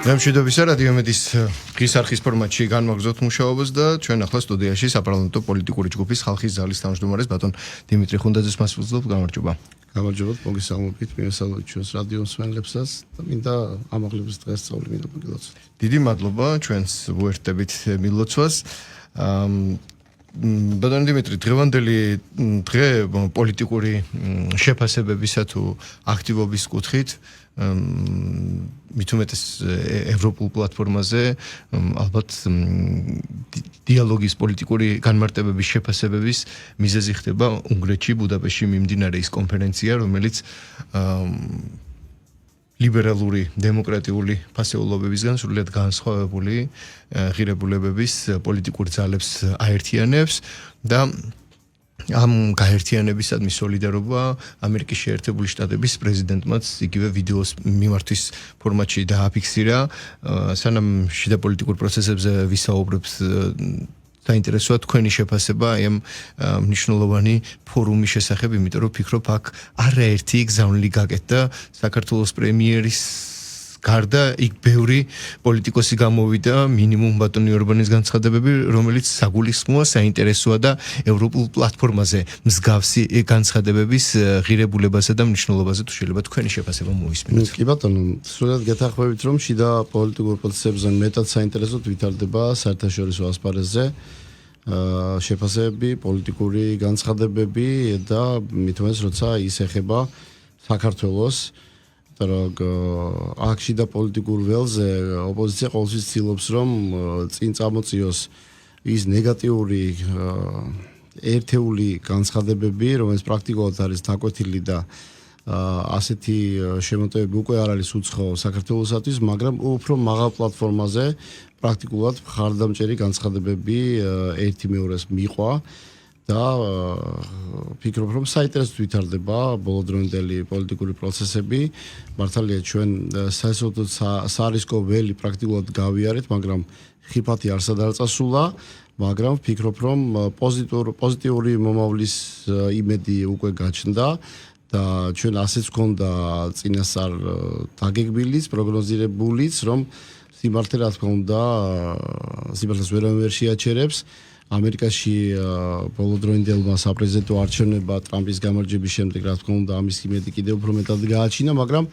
მშვიდობისა რადიო მედიის დღის არხის ფორმატში განვაგრძობთ მუშაობას და ჩვენ ახლა სტუდიაში საპარლამენტო პოლიტიკური ჯგუფის ხალხის ზალის თავმჯდომარეს ბატონ დიმიტრი ხუნდაძეს მასწავლებლობ. გამარჯობა. გამარჯობათ, მოგესალმებით, მიესალმებით ჩვენს რადიო მსმენელებსაც და მინდა ამაღლების დღესწაული მინდა მოგილოცოთ. დიდი მადლობა ჩვენს უერთდებით მილოცვას. ბატონ დიმიტრი, დღევანდელი დღე პოლიტიკური შეფასებებისა თუ აქტივობის კუთხით მით უმეტეს ევროპულ პლატფორმაზე ალბათ დიალოგის პოლიტიკური განმარტებების შეფასებების მიზეზი ხდება უნგრეთში ბუდაპეშტში მიმდინარე ის კონფერენცია, რომელიც ლიბერალური დემოკრატიული ფასეულობებისგან სრულიად განსხვავებული ღირებულებების პოლიტიკურ ძალებს აერთიანებს და ამ გაერთიანებისადმი სოლიდარობა ამერიკის შეერთებული შტატების პრეზიდენტმაც იგივე ვიდეოს მიმართვის ფორმატში დააფიქსირა. სანამ შიდა პოლიტიკურ პროცესებზე ვისაუბრებთ, საინტერესოა თქვენი შეფასება ამ მნიშვნელოვანი ფორუმის შესახებ, იმიტომ რომ ვფიქრობ აქ არაერთი გზავნილი გაკეთდა საქართველოს პრემიერის გარდა იქ ბევრი პოლიტიკოსი გამოვიდა, მინიმუმ ბატონი ორბანის განცხადებები, რომელიც საგულისხმოა, საინტერესოა და ევროპულ პლატფორმაზე მსგავსი განცხადებების ღირებულებასა და მნიშვნელობაზე თუ შეიძლება თქვენი შეფასება მოვისმინოთ. კი ბატონო, სრულად გეთანხმებით, რომ შიდა პოლიტიკურ პროცესებზე მეტად საინტერესოდ ვითარდება საერთაშორისო ასპარეზზე შეფასებები, პოლიტიკური განცხადებები და მით უმეტეს როცა ის ეხება საქართველოს აქ შიდა პოლიტიკურ ველზე ოპოზიცია ყოველთვის ცდილობს, რომ წინ წამოწიოს ის ნეგატიური ერთეული განცხადებები, რომელიც პრაქტიკულად არის დაკვეთილი და ასეთი შემოტევები უკვე არ არის უცხო საქართველოსათვის, მაგრამ უფრო მაღალ პლატფორმაზე პრაქტიკულად მხარდამჭერი განცხადებები ერთი მეორეს მიყვა და ფიქრობ, რომ საინტერესოდ ვითარდება ბოლოდროინდელი პოლიტიკური პროცესები. მართალია ჩვენ საერთოდ სარისკო ველი პრაქტიკულად გავიარეთ, მაგრამ ხიფათი არსად არ წასულა, მაგრამ ვფიქრობ, რომ პოზიტიური მომავლის იმედი უკვე გაჩნდა და ჩვენ ასეც გქონდა წინასწარ დაგეგმილიც, პროგნოზირებულიც, რომ სიმართლე რა თქმა უნდა, სიმართლეს ვერავინ შეაჩერებს. ამერიკაში ბოლოდროინდელმა საპრეზიდენტო არჩევნებმა ტრამპის გამარჯვების შემდეგ რა თქმა უნდა ამის იმედი კიდევ უფრო მეტად გააჩინა, მაგრამ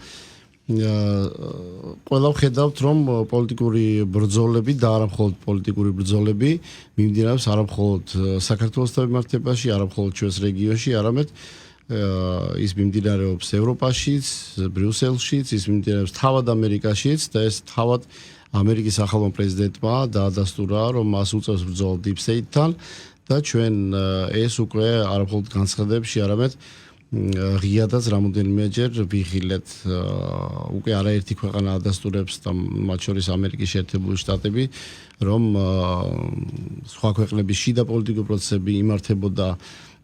ყველა ვხედავთ, რომ პოლიტიკური ბრძოლები და არა მხოლოდ პოლიტიკური ბრძოლები მიმდინარეობს არა მხოლოდ საქართველოს მიმართებაში, არა მხოლოდ ჩვენს რეგიონში, არამედ ის მიმდინარეობს ევროპაშიც, ბრიუსელშიც, ის მიმდინარეობს თავად ამერიკაშიც და ეს თავად ამერიკის ახალმა პრეზიდენტმა დაადასტურა, რომ მას უწევს ბრძოლა Deep State-თან და ჩვენ ეს უკვე არა მხოლოდ განცხადებებში, არამედ ღიადაც რამოდენიმეჯერ ვიხილეთ. უკვე არაერთი ქვეყანა ადასტურებს და მათ შორის ამერიკის შეერთებული შტატები, რომ სხვა ქვეყნების შიდა პოლიტიკური პროცესები იმართებოდა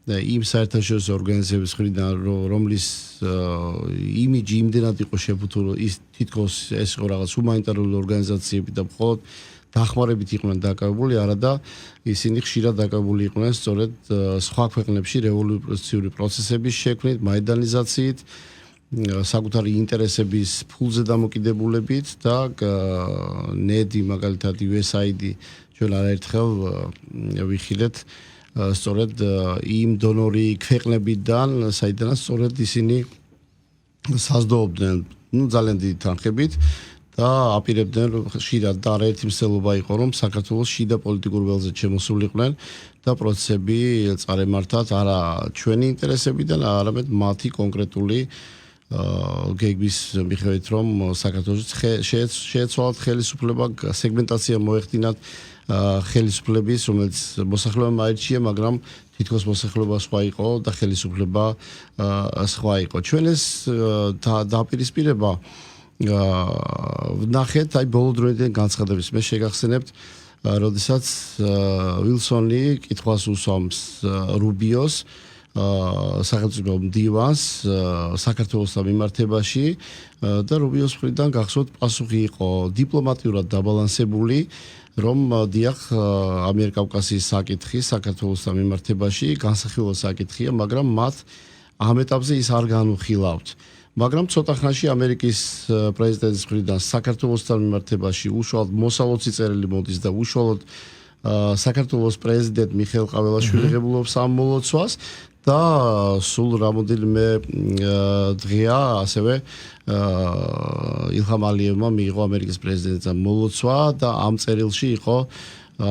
იმ საერთაშორისო ორგანიზაციების მხრიდან, რომლის იმიჯი იმდენად იყო შეფუთული, ის თითქოს ეს იყო რაღაც ჰუმანიტარული ორგანიზაციები და მხოლოდ დახმარებით იყვნენ დაკავებული, არადა ისინი ხშირად დაკავებული იყვნენ სწორედ სხვა ქვეყნებში რევოლუციური პროცესების შექმნით, მაიდანიზაციით, საკუთარი ინტერესების ფულზე დამოკიდებულებით და ნედი მაგალითად USAID ჩვენ არაერთხელ ვიხილეთ სწორედ იმ დონორი ქვეყნებიდან, საიდანაც სწორედ ისინი საზრდოობდნენ, ძალიან დიდი თანხებით და აპირებდნენ ხშირად და არაერთი მსვლელობა იყო, რომ საქართველოს შიდა პოლიტიკურ ველზე შემოსულიყვნენ და პროცესები წარემართათ არა ჩვენი ინტერესებიდან, არამედ მათი კონკრეტული გეგმის მიხედვით, რომ საქართველოს შეეცვალათ ხელისუფლება, სეგმენტაცია მოეხდინათ ხელისუფლების, რომელიც მოსახლეობამ აირჩია, მაგრამ თითქოს მოსახლეობა სხვა იყო და ხელისუფლება სხვა იყო. ჩვენ ეს დაპირისპირება ვნახეთ აი ბოლოდროინდელი განცხადების. მე შეგახსენებთ, როდესაც ვილსონი კითხვას უსვამს რუბიოს სახელმწიფო მდივანს საქართველოსთან მიმართებაში და რუბიოს მხრიდან გახსოვთ პასუხი იყო დიპლომატიურად დაბალანსებული, რომ დიახ ამიერკავკასიის საკითხი საქართველოსთან მიმართებაში განსახილველ საკითხია, მაგრამ მათ ამ ეტაპზე ის არ განუხილავთ. მაგრამ ცოტა ხანში ამერიკის პრეზიდენტის მხრიდან საქართველოსთან მიმართებაში უშუალოდ მოსალოცი წერილი მოდის და უშუალოდ საქართველოს პრეზიდენტ მიხეილ ყაველაშვილი ღებულობს ამ მოლოცვას და სულ რამოდენიმე დღეა ასევე ილჰამ ალიევმა მიიღო ამერიკის პრეზიდენტის მოლოცვა და ამ წერილში იყო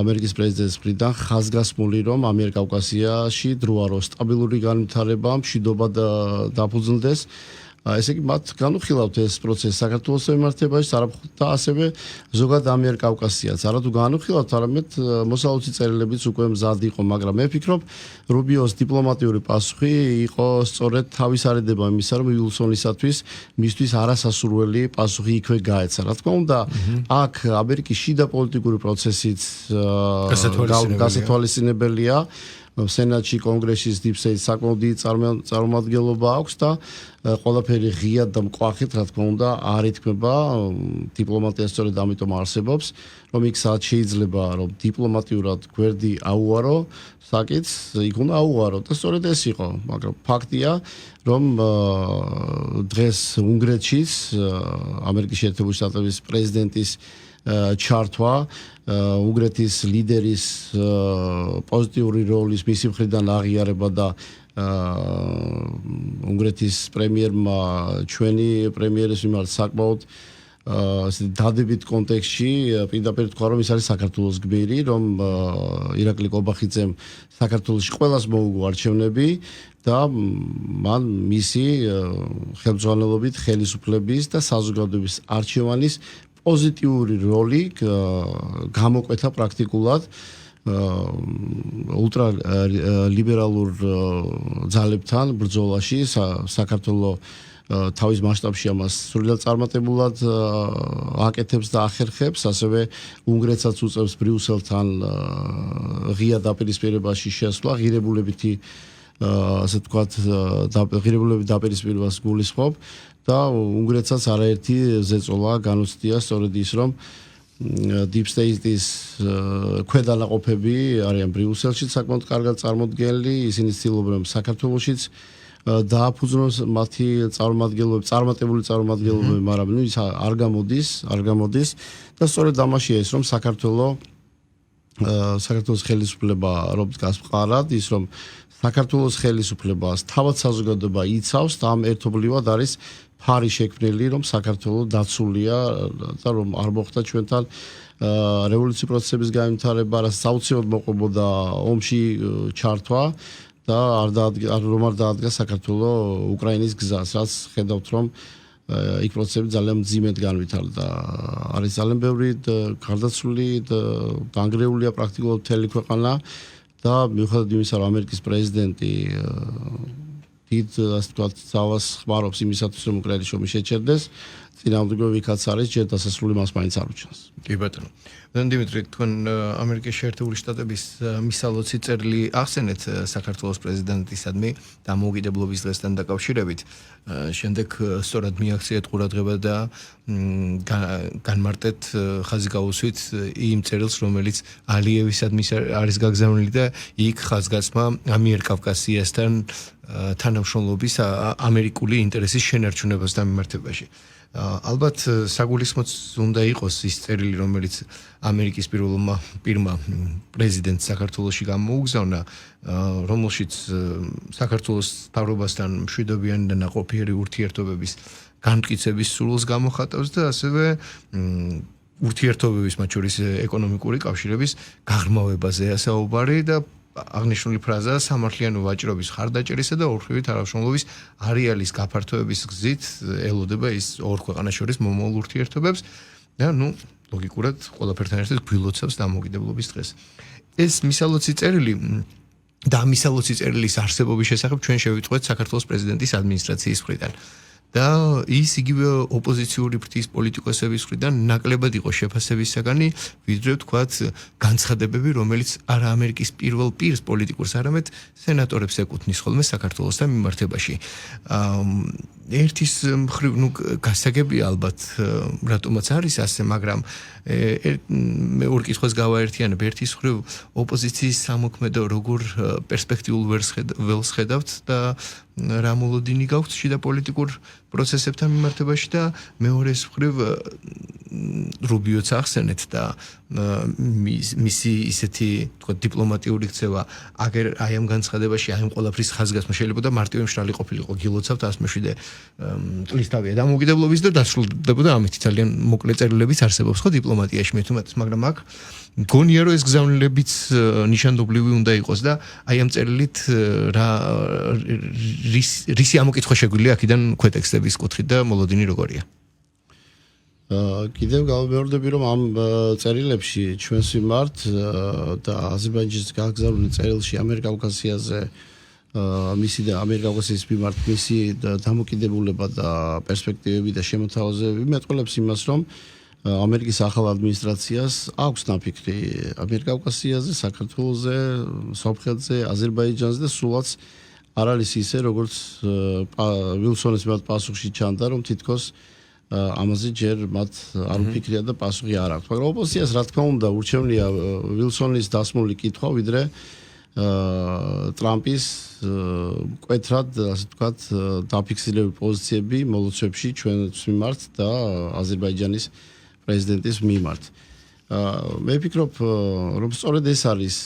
ამერიკის პრეზიდენტის მხრიდან ხაზგასმული რომ ამიერკავკასიაში დროა სტაბილური განვითარება, მშვიდობა დაფუძნდეს. ესე იგი მათ განუხილავთ ეს პროცესი საქართველოს მიმართებაში და ასევე ზოგადად ამიერკავკასიაც. არათუ განუხილავთ, არამედ მოსალოცი წერილებიც უკვე მზად იყო, მაგრამ მე ვფიქრობ, რუბიოს დიპლომატიური პასუხი იყო სწორედ თავისარედება იმისა, რომ უილსონისათვის მისთვის არასასურველი პასუხი იქვე გაეცა. რა თქმა უნდა, აქ ამერიკის შიდა პოლიტიკური პროცესიც გასათვალისწინებელია. სენატში, კონგრესში დიპ-სტეიტს საკმაოდ დიდი წარმომადგენლობა აქვს და ყველაფერი ღიად და მკვახეთ, რა თქმა უნდა, არ ითქმება. დიპლომატია სწორედ ამიტომ არსებობს, რომ იქ სადაც შეიძლება რომ დიპლომატიურად გვერდი აუარო, საკითხს იქ უნდა აუარო და სწორედ ეს იყო, მაგრამ ფაქტია, რომ დღეს უნგრეთშიც ამერიკის შეერთებული შტატების პრეზიდენტის ჩართვა უნგრეთის ლიდერის პოზიტიური როლის მისი მხრიდან აღიარება და უნგრეთის პრემიერმა ჩვენი პრემიერის მიმართ საკმაოდ დადებით კონტექსტში პირდაპირ თქვა რომ ის არის საქართველოს გმირი რომ ირაკლი კობახიძემ საქართველოში ყველას მოუგო არჩევნები და მან მისი ხელმძღვანელობით ხელისუფლების და საზოგადოების არჩევანის პოზიტიური როლი გამოკვეთა პრაქტიკულად ულტრალიბერალურ ძალებთან ბრძოლაში საქართველოს თავის მასშტაბში ამას სრულად წარმატებულად აკეთებს და ახერხებს, ასევე უნგრეთსაც უწევს ბრიუსელთან ღია დაპირისპირებაში შესვლა, ღირებულებითი ასე ვთქვათ, ღირებულებით დაპირისპირებას გულისხმობ და უნგრეთსაც არაერთი ზეწოლა განუცდია სწორედ ის, რომ დიპ-სტეიტის ქვედანაყოფები არიან ბრიუსელში საკმაოდ კარგად წარმოდგენილი, ისინი ცდილობენ რომ საქართველოშიც დააფუძნოს მათი წარმატებული წარმომადგენლობები, მაგრამ ის არ გამოდის და სწორედ ამაშია ის, რომ საქართველოს ხელისუფლება რომ დგას მყარად, ის რომ საქართველოს ხელისუფლებას თავად საზოგადოება იცავს და ამ ერთობლივად არის ფარი შექმნილი, რომ საქართველოს დაცულია და რომ არ მოხდა ჩვენთან რევოლუციური პროცესების განვითარება, რაც საოცრად მოყვებოდა ომში ჩართვა და არ დაადგა საქართველოს უკრაინის გზას, რაც ხედავთ რომ იქ პროცესები ძალიან მძიმედ განვითარდა. არის ძალიან ბევრი გარდაცვლილი და დანგრეულია პრაქტიკულად მთელი ქვეყანა და მიუხედავად იმისა, რომ ამერიკის პრეზიდენტი დიდ ასე ვთქვათ ძალას ხმარობს იმისათვის, რომ უკრაინის ომი შეჩერდეს, წინააღმდეგობი იქაც არის, ჯერ დასასრული მას მაინც არ უჩნს. კი ბატონო. დიმიტრი, თქვენ ამერიკის შეერთებული შტატების მისალოცი წერილი ახსენეთ საქართველოს პრეზიდენტისადმი დამოუკიდებლობის დღესთან დაკავშირებით. შემდეგ სწორად მიაქციეთ ყურადღება და განმარტეთ ხაზი გაუსვით იმ წერილს, რომელიც ალიევისადმი არის გაგზავნილი და იქ ხაზგასმა ამიერკავკასიასთან თანამშრომლობის ამერიკული ინტერესის შენარჩუნებასთან მიმართებაში. ალბათ საგულისხმოც უნდა იყოს ის წერილი, რომელიც ამერიკის პირმა პრეზიდენტ საქართველოში გამოუგზავნა, რომელშიც საქართველოს მთავრობასთან მშვიდობიანი და ნაყოფიერი ურთიერთობების განმტკიცების სურვილს გამოხატავს და ასევე ურთიერთობების, მათ შორის ეკონომიკური კავშირების გაღრმავებაზეა საუბარი და აღნიშნული ფრაზა სამართლიანი ვაჭრობის ხარდაჭერისა და ორხრივი თანამშრომლობის არეალის გაფართოების გზით ელოდება ის ორ ქვეყანას შორის მომავალ ურთიერთობებს და ლოგიკურად ყველაფერთან ერთად გვილოცავს დამოუკიდებლობის დღეს. ეს მისალოცი წერილი და მისალოცი წერილის არსებობის შესახებ ჩვენ შევიტყვეთ საქართველოს პრეზიდენტის ადმინისტრაციის მხრიდან. და ის იგივე ოპოზიციური ფრთის პოლიტიკოსების მხრიდან ნაკლებად იყო შეფასებისაგანი, ვიდრე ვთქვათ განცხადებები, რომელიც არა ამერიკის პირველ პირს პოლიტიკურს, არამედ სენატორებს ეკუთვნის ხოლმე საქართველოსთან მიმართებაში. ერთის მხრივ გასაგებია ალბათ რატომაც არის ასე, მაგრამ მე ორ კითხვას გავაერთიანებ. ერთის მხრივ ოპოზიციის სამოქმედო როგორ პერსპექტიულ ველს ხედავთ და რა მოლოდინი გაქვთ შიდა პოლიტიკურ პროცესებთან მიმართებაში და მეორეს მხრივ რუბიოც ახსენეთ და მისი ისეთი თქო დიპლომატიური ქცევა აგერ აი ამ განცხადებაში აი ამ ყველაფრის ხაზგასმა შეიძლება მარტივი მშრალი ყოფილიყო გილოცავთ 107 წლის თავია დამოუკიდებლობის და დასრულდებოდა ამით ძალიან მოკლე წერილებით არსებობს ხო დიპლომატიაში მე თუმცა მაგრამ აქ მგონია რომ ეს გზავნილებიც ნიშანდობლივი უნდა იყოს და აი ამ წერილით რა რისი ამოკითხვა შეგვიძლია აქედან ქვეტექსტების კუთხით და მოლოდინი როგორია კიდევ გავმეორდები რომ ამ წერილებში ჩვენს მიმართ და აზერბაიჯანის გაგზავნილ წერილში ამიერკავკასიაზე მისი და ამიერკავკასიის მიმართ მისი დამოკიდებულება და პერსპექტივები და შემოთავაზებები მეტყველებს იმას რომ ამერიკის ახალ ადმინისტრაციას აქვს ნაფიქრი ამიერკავკასიაზე, საქართველოზე, სომხეთზე, აზერბაიჯანზე და სულაც არ არის ისე როგორც ვილსონის მიმართ პასუხში ჩანდა რომ თითქოს ამაზე ჯერ მათ არ უფიქრია და პასუხი არ აქვს. მაგრამ ოპოზიციას რა თქმა უნდა ურჩევნია ვილსონის დასმული კითხვა ვიდრე ტრამპის მკვეთრად ასე ვთქვათ დაფიქსირებული პოზიციები მოლოცვებში ჩვენს მიმართ და აზერბაიჯანის პრეზიდენტის მიმართ. მე ვფიქრობ რომ სწორედ ეს არის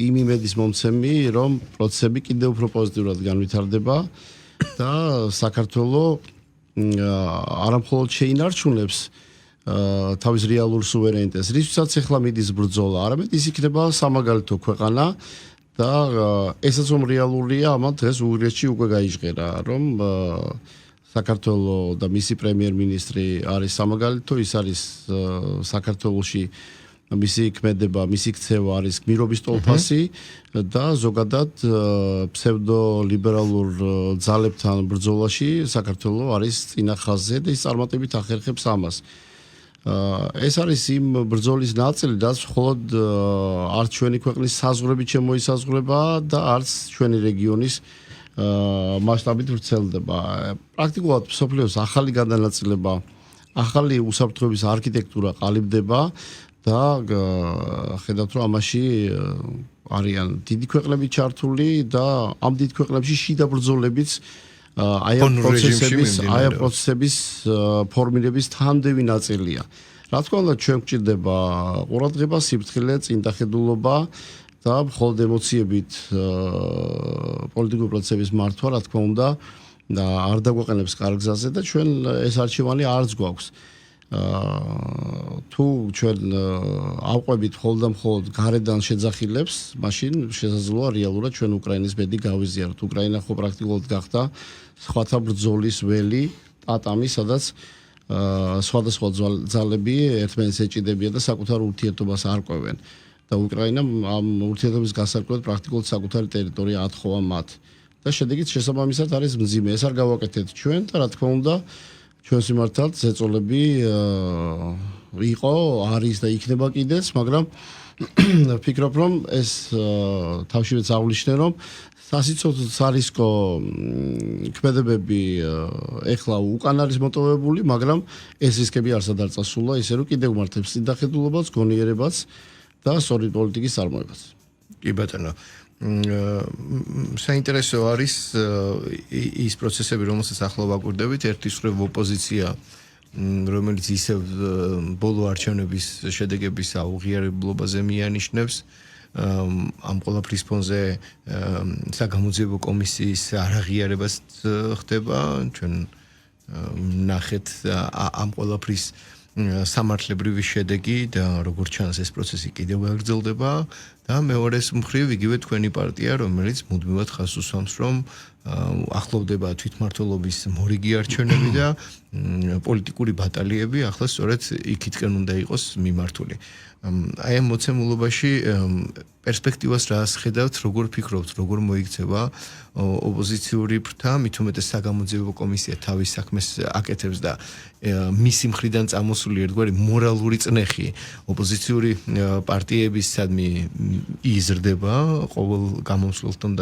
იმ იმედის მომცემი რომ პროცესები კიდევ უფრო პოზიტიურად განვითარდება და საქართველოს არამხოლოდ შეინარჩუნებს თავის რეალურ სუვერენიტეტს, რისთვისაც ახლა მიდის ბრძოლა, არამედ ის იქნება სამაგალითო ქვეყანა და ესაც რომ რეალურია, ამან დღეს უგრეთში უკვე გაიჟღერა, რომ საქართველოს და მისი პრემიერ-მინისტრი არის სამაგალითო, ის არის საქართველოში მისი ქმედება, მისი ქცევა არის გმირობის ტოლფასი და ზოგადად ფსევდოლიბერალურ ძალებთან ბრძოლაში საქართველოს არის წინა ხაზზე და ის წარმატებით ახერხებს ამას. ეს არის იმ ბრძოლის ნაწილი, რაც მხოლოდ არც ჩვენი ქვეყნის საზღვრებით შემოისაზღვრება და არც ჩვენი რეგიონის მასშტაბით ვრცელდება. პრაქტიკულად მსოფლიოს ახალი გადანაწილება, ახალი უსაფრთხოების არქიტექტურა ყალიბდება და ხედავთ რომ ამაში არიან დიდი ქვეყნები ჩართული და ამ დიდ ქვეყნებში შიდა ბრძოლებიც აი ამ პროცესების ფორმირების თანმდევი ნაწილია. რა თქმა უნდა ჩვენ გვჭირდება ყურადღება, სიფრთხილე, წინდახედულობა და მხოლოდ ემოციებით პოლიტიკური პროცესების მართვა, რა თქმა უნდა, და არ დაგვაყენებს კარგზაზე და ჩვენ ეს არჩევანი არც გვაქვს. თუ ჩვენ ავყვებით მხოლოდ გარედან შეძახილებს, მაშინ შესაძლოა რეალურად ჩვენ უკრაინის ბედი გავიზიაროთ. უკრაინა ხო პრაქტიკულად გახდა სხვათა ბრძოლის ველი, ტატამი, სადაც სხვადასხვა ძალები ერთმანეთს ეჭიდებიან და საკუთარ ურთიერთობას არკვევენ. და უკრაინამ ამ ურთიერთობის გასარკვევად პრაქტიკულად საკუთარი ტერიტორია ათხოვა მათ. და შედეგიც შესაბამისად არის მძიმე. ეს არ გავაკეთეთ ჩვენ და რა თქმა უნდა ჩვენს მიმართად ზეწოლები იყო, არის და იქნება კიდეც, მაგრამ ვფიქრობ რომ ეს თავშივე წავლიჩნე რომ სასიცოცხლო სარისკო ქმედებები ეხლა უკან არის მოტოვებული, მაგრამ ეს რისკები არსად არ წასულა, ისე რომ კიდევ მართებს წინდახედულობას, გონიერებას და სწორი პოლიტიკის წარმოებას. კი ბატონო. საინტერესო არის ის პროცესები, რომელსაც ახლა ვაკვირდებით, ერთის მხრივ ოპოზიცია, რომელიც ისევ ბოლო არჩევნების შედეგების აუღიარებლობაზე მიანიშნებს, ამ ყველაფრის ფონზე საგამოძიებო კომისიის არაღიარებას ხდება, ჩვენ ნახეთ ამ ყველაფრის სამართლებრივი შედეგი და როგორც ჩანს ეს პროცესი კიდევ გაგრძელდება და მეორეს მხრივ იგივე თქვენი პარტია, რომელიც მუდმივად ხაზს უსვამს, რომ ახლოვდება თვითმმართველობის მორიგი არჩევნები და პოლიტიკური ბატალიები ახლა სწორედ იქითკენ უნდა იყოს მიმართული. აი ამ მოცემულობაში პერსპექტივას რას ხედავთ, როგორ ფიქრობთ, როგორ მოიქცევა ოპოზიციური ფრთა, მით უმეტეს საგამოძიებო კომისია თავის საქმეს აკეთებს და მისი მხრიდან წამოსული ერთგვარი მორალური წნეხი ოპოზიციური პარტიების სადმი იზრდება ყოველ გამომსვლელთან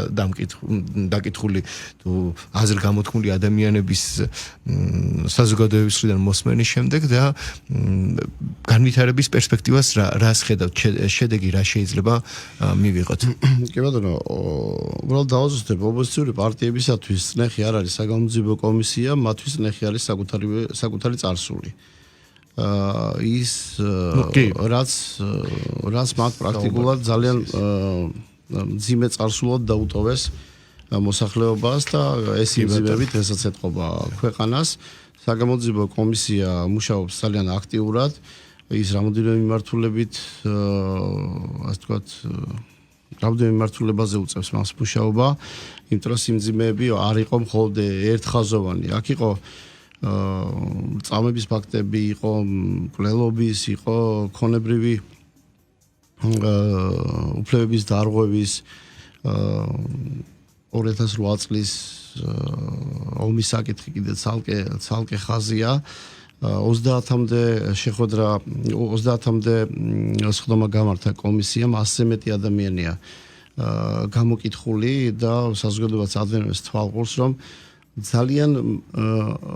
დაკითხული თუ აზრგამოთქმული ადამიანების საზოგადოების მხრიდან მოსმენის შემდეგ და განვითარების პერსპექტივას რას ხედავთ შედეგი რა შეიძლება მივიღოთ კი ბატონო უბრალოდ დავაზუსტებ ოპოზიციური პარტიებისათვის წნეხი არ არის საგამოძიებო კომისია მათთვის წნეხი არის საკუთარი წარსული ის რაც მათ პრაქტიკულად ძალიან მძიმე წარსულად დაუტოვეს მოსახლეობას და ეს იმძიმებით ესაც ეთყობა ქვეყანას საგამოძიებო კომისია მუშაობს ძალიან აქტიურად ის რამოდენიმე მიმართულებით ასე ვთქვათ რამდენი მიმართულებაზე უწევს მას მუშაობა იმიტომ რომ სიმძიმეები არ იყო მხოლოდ ერთხაზოვანი აქ იყო წამების ფაქტები იყო მკვლელობის იყო ქონებრივი უფლებების დარღვევის 2008 წლის ომის საკითხი კიდე ცალკე ხაზია 30-მდე შეხვედრა 30-მდე სხდომა გამართა კომისიამ 100-ზე მეტი ადამიანია გამოკითხული და საზოგადოებაც ადვენებს თვალყურს რომ ძალიან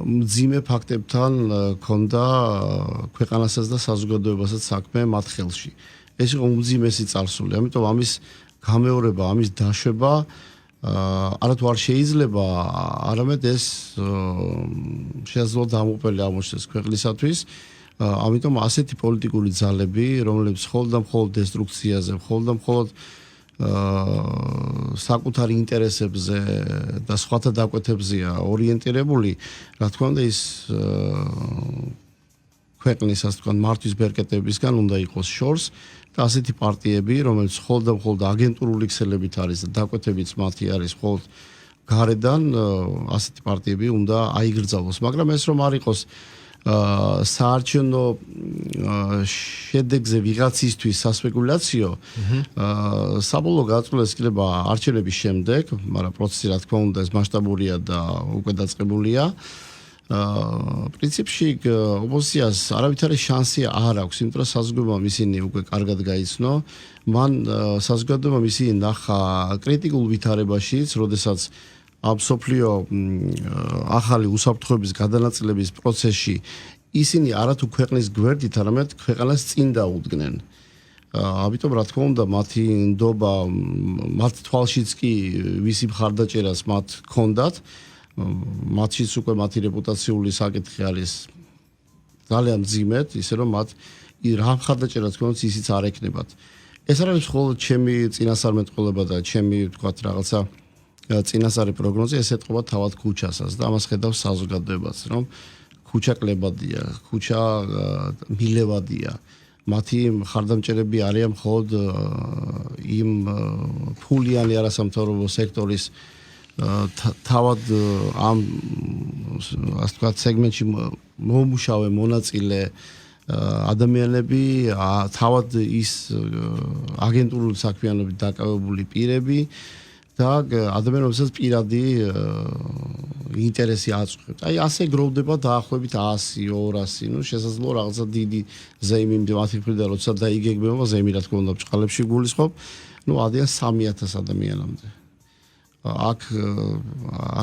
მძიმე ფაქტებთან ქონდა ქვეყანასაც და საზოგადოებასაც საქმე მათ ხელში. ეს იყო უმძიმესი წარსული. ამიტომ ამის გამეორება, ამის დაშვება არათუ არ შეიძლება, არამედ ეს შესაძლოა დამუყრებელი აღმოჩნდეს ქვეყნისათვის. ამიტომ ასეთი პოლიტიკური ძალები, რომლებიც მხოლოდ დესტრუქციაზე, მხოლოდ საკუთარი ინტერესებზე და სხვათა დაკვეთებზეა ორიენტირებული, რა თქმა უნდა ის ქვეყნის ასე თქვა მართვის ბერკეტებისგან უნდა იყოს შორს და ასეთი პარტიები, რომელიც მხოლოდ აგენტურული ქსელებით არის და დაკვეთებიც მათი არის მხოლოდ გარედან, ასეთი პარტიები უნდა აიგრძალოს, მაგრამ ეს რომ არ იყოს საარჩევნო შედეგზე ვიღაცისთვის სასპეკულაციო საბოლოო გაწყვეტილებას იქნება არჩევნების შემდეგ, მაგრამ პროცესი რა თქმა უნდა ეს მასშტაბურია და უკვე დაწყებულია. პრინციპში ოპოზიციას არავითარი შანსი არ აქვს, იმიტომ რომ საზოგადოებამ ისინი უკვე კარგად გაიცნო. მან საზოგადოებამ ისინი ნახა კრიტიკულ ვითარებაშიც, როდესაც აბსოლუტო ახალი უსაფრთხოების გადანაწილების პროცესში ისინი არათუ ქვეყნის გვერდით, არამედ ქვეყანას წინ დაუდგნენ. ამიტომ რა თქმა უნდა მათი ნდობა, მათ თვალშიც კი ვისი მხარდაჭერას მათ ჰქონდათ, მათშიც უკვე მათი რეპუტაციული საკითხი არის ძალიან მძიმედ, ისე რომ მათ რა მხარდაჭერას ჰქონდათ, ისიც არ ეკნებათ. ეს არ არის მხოლოდ ჩემი წინასწარმეტყველება და ჩემი ვთქვათ რაღაცა წინასწარი პროგნოზი, ეს ეთყობა თავად ქუჩასაც და ამას ხედავს საზოგადოებაც, რომ ქუჩა კლებადია, ქუჩა მილევადია. მათი მხარდამჭერები არიან მხოლოდ იმ ფულიანი არასამთავრობო სექტორის თავად ამ ასე ვთქვათ სეგმენტში მომუშავე მონაწილე ადამიანები, თავად ის აგენტურული საქმიანობით დაკავებული პირები და ადამიანებსაც პირადი ინტერესი აწუხებს. აი ასე გროვდება დაახლოებით 100, 200, ну შესაძლოა რაღაცა დიდი ზეიმი მათი მხრიდან როცა დაიგეგმება ზეიმი რა თქმა უნდა ბჭყალებში გულისხმობ, ну ადიან 3000 ადამიანამდე. აქ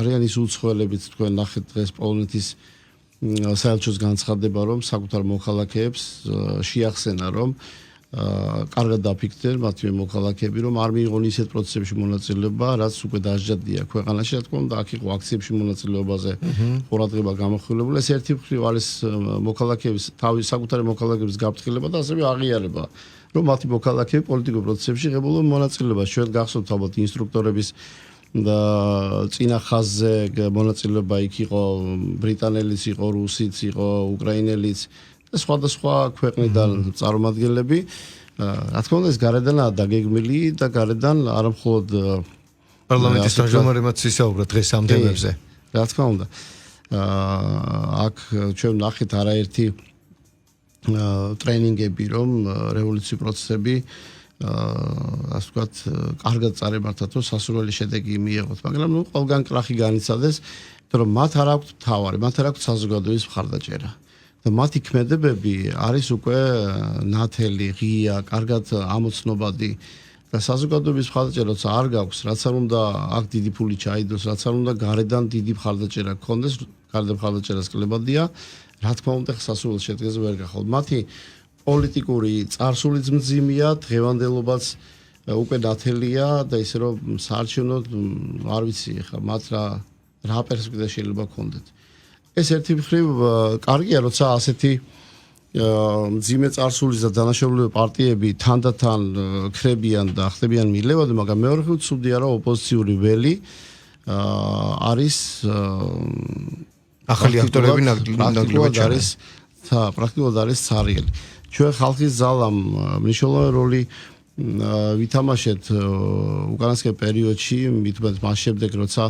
არიან ის უცხოელებიც თქვენ ნახეთ დღეს პოლონეთის საელჩოს განცხადება რომ საკუთარ მოქალაქეებს შეახსენა რომ კარგად დაფიქრდნენ მათი მოქალაქეები რომ არ მიიღონ ისეთ პროცესებში მონაწილეობა რაც უკვე დასჯადია ქვეყანაში რა თქმა უნდა აქ იყო აქციებში მონაწილეობაზე ყურადღება გამოხილებული ეს ერთი მხრივ არის მოქალაქეების თავის საკუთარი მოქალაქეების გაფრთხილება და ასევე აღიარება რომ მათი მოქალაქეები პოლიტიკურ პროცესებში ღებულობენ მონაწილეობას ჩვენ გახსოვთ ალბათ ინსტრუქტორების და წინა ხაზზე მონაწილეობა იქ იყო ბრიტანელიც იყო რუსიც იყო უკრაინელიც და სხვადასხვა ქვეყნიდან წარმომადგენლები რა თქმა უნდა ეს გარედანაა დაგეგმილი და გარედან არა მხოლოდ პარლამენტის თავმჯდომარემაც ისაუბრა დღეს ამ თემებზე რა თქმა უნდა აქ ჩვენ ნახეთ არაერთი ტრენინგები რომ რევოლუციური პროცესები ასე ვთქვათ, კარგად წარებართათ, რომ სასურველი შედეგი მიიღოთ, მაგრამ ნუ ყველგან კრახი განიცადეს, რომ მათ არ აქვთ მთავარი, მათ არ აქვთ საზოგადოების მხარდაჭერა. და მათი ქმედებები არის უკვე ნათელი, ღია, კარგად ამოცნობადი და საზოგადოების მხარდაჭერა როცა არ გაქვს, რაც არ უნდა აქ დიდი ფული ჩაიდოს, რაც არ უნდა გარედან დიდი მხარდაჭერა გქონდეს, გარდა მხარდაჭერას კლებადია, რა თქმა უნდა სასურველ შედგენაზე ვერ გახვალ. მათი პოლიტიკური წარსულიც მძიმეა, დღევანდელობაც უკვე ნათელია და ისე რომ საარჩევნოდ არ ვიცი ხა მათ რა პერსპექტივა შეიძლება გქონდეთ. ეს ერთი მხრივ კარგია, როცა ასეთი მძიმე წარსულის და დანაშაულებული პარტიები თანდათან ქრებიან და ხდებიან მილევადი, მაგრამ მეორე მხრივ ცუდია რომ ოპოზიციური ველი არის ახალი აქტორები ნაკლები არის პრაქტიკულად არის ცარიელი. ჩვენ ხალხის ძალამ მნიშვნელოვანი როლი ვითამაშეთ უკანასკნელ პერიოდში, მithumet მას შემდეგ როცა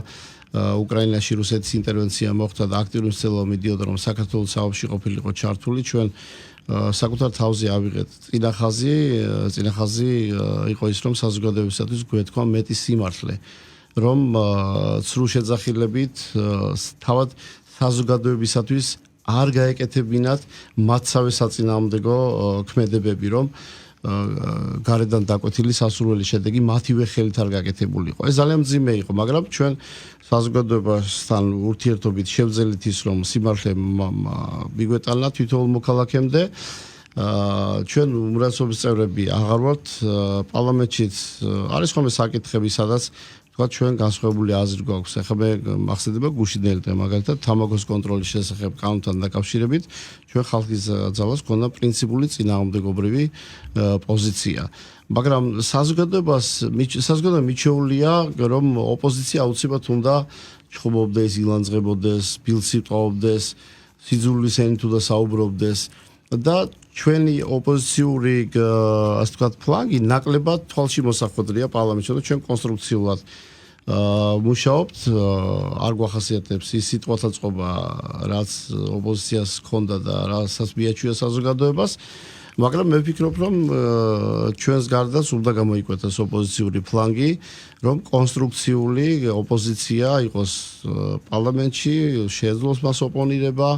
უკრაინაში რუსეთის ინტერვენცია მოხდა და აქტიური მსვლელობა მიდიოდა რომ საქართველოს საომში ყოფილიყო ჩართული, ჩვენ საკუთარ თავზე ავიღეთ წინახაზი იყო ის რომ საზოგადოებისათვის გვეთქვა მეტი სიმართლე, რომ ცრუ შეძახილებით თავად საზოგადოებისათვის არ გაეკეთებინათ მათსავე საწინააღმდეგო ქმედებები, რომ გარედან დაკვეთილი სასურველი შედეგი მათივე ხელით არ გაკეთებულიყო. ეს ძალიან მძიმე იყო, მაგრამ ჩვენ საზოგადოებასთან ურთიერთობით შევძელით ის, რომ სიმართლე მიგვეტანა თითოეულ მოქალაქემდე. ჩვენ უმრავლესობის წევრები აღარ ვართ პარლამენტშიც, არის ხოლმე საკითხები, სადაც ჩვენ განსხვავებული აზრი გვაქვს. ახლა მე მახსენდება გუშინდელი დღე მაგალითად თამბაქოს კონტროლის შესახებ კანონთან დაკავშირებით ჩვენ ხალხის ძალას ქონდა პრინციპული წინააღმდეგობრივი პოზიცია. მაგრამ საზოგადოება მიჩეულია რომ ოპოზიცია აუცილებლად უნდა ჩხუბობდეს, ილანძღებოდეს, ბილს იტყობდეს, სიძულვის ენით უნდა საუბრობდეს და ჩვენი ოპოზიციური ასე ვთქვათ ფლანგი ნაკლებად თვალში მოსახვედრია პარლამენტში და ჩვენ კონსტრუქციულად მუშაობთ, არ გვახასიათებს ის სიტყვათა წყობა, რაც ოპოზიციას ჰქონდა და რასაც მიაჩვია საზოგადოებას, მაგრამ მე ვფიქრობ, რომ ჩვენს გარდაც უნდა გამოიკვეთოს ოპოზიციური ფლანგი, რომ კონსტრუქციული ოპოზიცია იყოს პარლამენტში, შეეძლოს მას ოპონირება,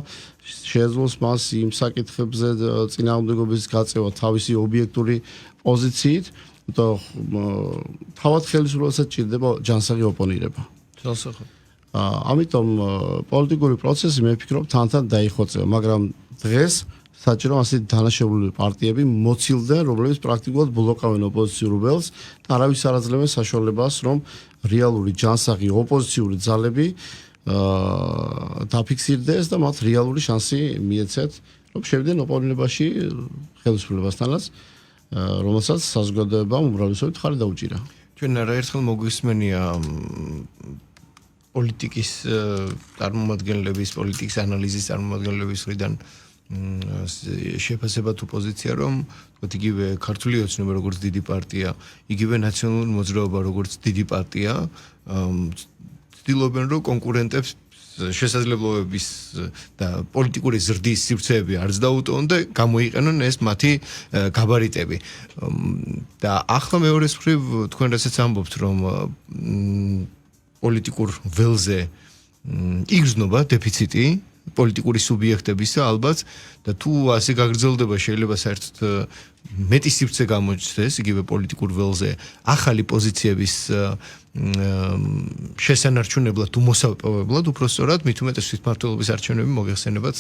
შეეძლოს მას იმ საკითხებზე წინააღმდეგობის გაწევა თავისი ობიექტური პოზიციით, და თავად ხელისუფლებასაც ჭირდება ჯანსაღი ოპონირება. ამიტომ პოლიტიკური პროცესი მე ვფიქრობ თანთან დაიხოცება, მაგრამ დღეს საჭირო ასეთი დანაშაულებული პარტიები მოცილდნენ, რომლებიც პრაქტიკულად ბლოკავენ ოპოზიციურ ველს და არავის არ აძლევენ საშუალებას, რომ რეალური ჯანსაღი ოპოზიციური ძალები დაფიქსირდეს და მათ რეალური შანსი მიეცეთ, რომ შევიდნენ ოპონირებაში ხელისუფლებასთანაც, რომელსაც საზოგადოებამ უმრავლესობით ხარი დაუჭირა. ჩვენ არაერთხელ მოგვისმენია პოლიტიკის წარმომადგენლების, პოლიტიკის ანალიზის წარმომადგენლების მხრიდან შეფასება თუ პოზიცია, რომ თქო იგივე ქართული ოცნება როგორც დიდი პარტია, იგივე ნაციონალური მოძრაობა როგორც დიდი პარტია, ცდილობენ რომ კონკურენტებს შესაძლებლობების და პოლიტიკური ზრდის სივრცეები არც დაუტოვონ და გამოიყენონ ეს მათი გაბარიტები. და ახლა მეორეს მხრივ თქვენ რასაც ამბობთ, რომ პოლიტიკურ ველზე იგრძნობა დეფიციტი პოლიტიკური სუბიექტებისა ალბათ და თუ ასე გაგრძელდება შეიძლება საერთოდ მეტი სივრცე გამოჩნდეს იგივე პოლიტიკურ ველზე ახალი პოზიციების შესანარჩუნებლად თუ მოსაპოვებლად უпростоრად მით უმეტეს თვითმმართველობის არჩევნები მოგეხსენებათ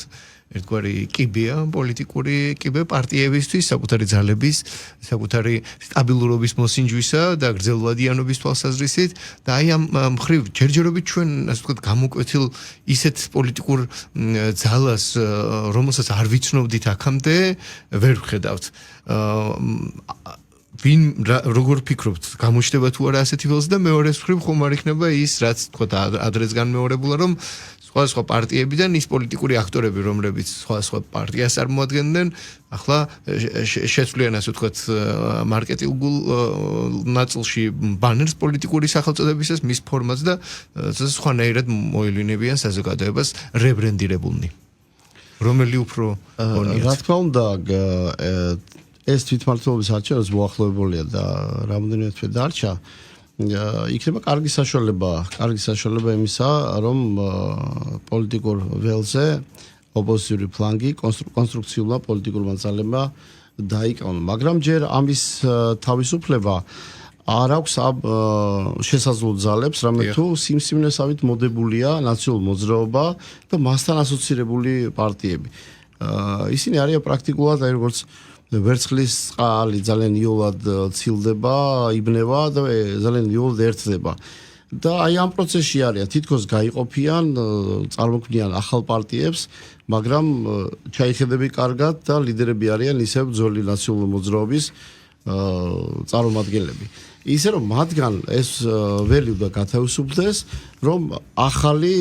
ერთგვარი კიბეა პოლიტიკური კიბე პარტიებისთვის საკუთარი ძალების საკუთარი სტაბილურობის მოსინჯვისა და გრძელვადიანობის თვალსაზრისით და აი ამ მხრივ ჯერჯერობით ჩვენ ასე ვთქვათ გამოკვეთილ ისეთ პოლიტიკურ ძალას რომელსაც არ ვიცნობდით აქამდე ვერ ვხედავთ ვინ როგორ ფიქრობთ გამოჩნდება თუ არა ასეთი ველს და მეორეს მხრივ ხომ არ იქნება ის რაც თქვა ადრეს განმეორებულა რომ სხვა პარტიებიდან ის პოლიტიკური აქტორები რომლებიც სხვა პარტიას წარმოადგენდნენ ახლა შეცვლიან ასე ვთქვათ მარკეტინგულ ნაწილში ბანერს პოლიტიკური სახელწოდებისას მის ფორმას და სხვანაირად მოელინებიან საზოგადოებას რებრენდირებულნი რომელი უფრო რა თქმა უნდა ეს თვითმმართველობის არჩევნებს მოახლოებულია და რამოდენიმე თვე დარჩა იქნება კარგი საშუალება იმისა რომ პოლიტიკურ ველზე ოპოზიციური ფლანგი კონსტრუქციულმა პოლიტიკურმა ძალებმა დაიკავონ მაგრამ ჯერ ამის თავისუფლება არ აქვს შესაძლო ძალებს, რამე თუ სიმსივნესავით მოდებულია ნაციონალური მოძრაობა და მასთან ასოცირებული პარტიები. ისინი არიან პრაქტიკულად აი როგორც ვერცხლის წყალი ძალიან იოლად ცილდება, იბნევა და ძალიან იოლად ერთდება. და აი ამ პროცესში არიან, თითქოს გაიყოფიან, წარმოქმნიან ახალ პარტიებს, მაგრამ ჩაიხედები კარგად და ლიდერები არიან ისევ ძველი ნაციონალური მოძრაობის წარმომადგენლები. ისე რომ მათგან ეს ვერ უნდა გათავისუფლდეს, რომ ახალი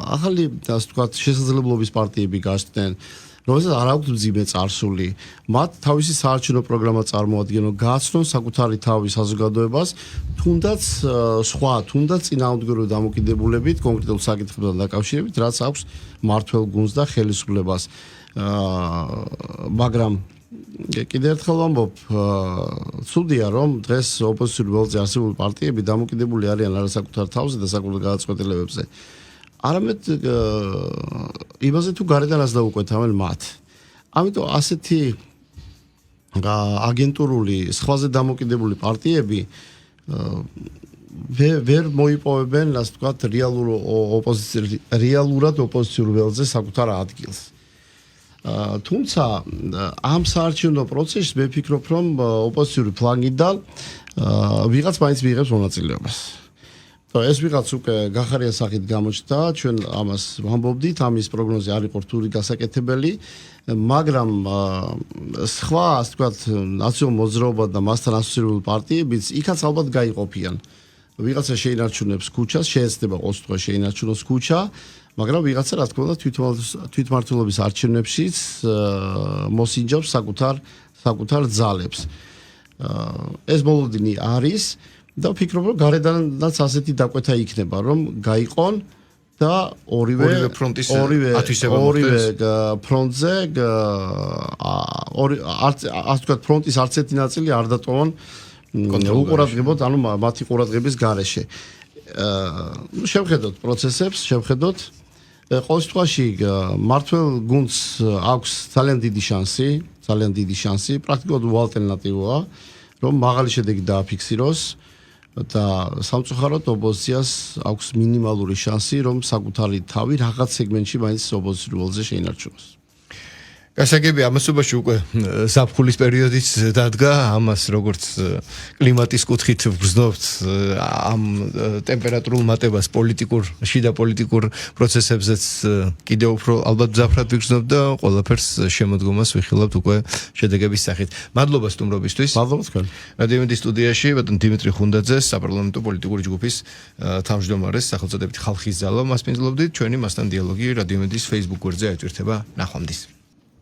ასე ვთქვათ შესაძლებლობის პარტიები გასცდნენ, რომელსაც არ აქვს მძიმე წარსული, მათ თავისი საარჩევნო პროგრამა წარმოადგენონ, გააცნონ საკუთარი თავის საზოგადოებას, თუნდაც წინააღმდეგობრივი დამოკიდებულებით კონკრეტულ საკითხებთან დაკავშირებით, რაც აქვს მმართველ გუნდს და ხელისუფლებას. მაგრამ კიდევ ერთხელ ვამბობ, ცუდია რომ დღეს ოპოზიციური ველზე არსებული პარტიები დამოკიდებული არიან არა საკუთარ თავზე და საკუთარ გადაწყვეტილებებზე. არამედ იმაზე თუ გარედან რას დაუკვეთავენ მათ. ამიტომ ასეთი აგენტურული სხვაზე დამოკიდებული პარტიები ვერ მოიპოვებენ, ასე ვთქვათ, რეალურად ოპოზიციურ ველზე საკუთარ ადგილს. თუმცა ამ საარჩევნო პროცესში მე ვფიქრობ, რომ ოპოზიციური ფლანგიდან ვიღაც მაინც მიიღებს მონაწილეობას. ეს ვიღაც უკვე გახარიან სახით გამოჩნდა, ჩვენ ამას ვამბობდით, ამის პროგნოზი არ იყო რთული გასაკეთებელი, მაგრამ სხვა, ასე ვთქვათ, ნაციონალური მოძრაობა და მასთან ასოცირებული პარტიებიც იქაც ალბათ გაიყოფიან. ვიღაცა შეინარჩუნებს ქუჩას, შეეცდება ყოველ შემთხვევაში შეინარჩუნოს ქუჩა, მაგრამ ვიღაცა რა თქმა უნდა თვითმმართველობის არჩევნებშიც მოსინჯავს საკუთარ ძალებს. ეს მოლოდინი არის და ვფიქრობ, რომ გარედანაც ასეთი დაკვეთა იქნება, რომ გაიყონ და ორივე ფრონტზე ასე ვთქვათ, ფრონტის არც ერთი ნაწილი არ დატოვონ უყურადღებოდ, ანუ მათი ყურადღების გარეშე. შევხედოთ პროცესებს, შევხედოთ. ყოველ შემთხვევაში მმართველ გუნდს აქვს ძალიან დიდი შანსი, პრაქტიკულად უალტერნატივოა, რომ მაღალი შედეგი დააფიქსიროს და სამწუხაროდ ოპოზიციას აქვს მინიმალური შანსი, რომ საკუთარი თავი რაღაც სეგმენტში მაინც ოპოზიციურ ველზე შეინარჩუნოს. გასაგები ამასობაში უკვე ზაფხულის პერიოდიც დადგა, ამას როგორც კლიმატის კუთხით ვგრძნობთ ამ ტემპერატურულ მატებას შიდა პოლიტიკურ პროცესებზეც კიდევ უფრო ალბათ მძაფრად ვიგრძნობ და ყველაფერს შემოდგომას ვიხილავთ უკვე შედეგების სახით. მადლობა სტუმრობისთვის. მადლობა თქვენ. რადიო იმედის სტუდიაში ბატონ დიმიტრი ხუნდაძე, საპარლამენტო პოლიტიკური ჯგუფის თავმჯდომარეს, სახელწოდებით ხალხის ძალა, მას პინძლობდით. ჩვენი მასთან დიალოგი რადიო იმედის Facebook გვერდზე აიჭირდება. ნახვამდის.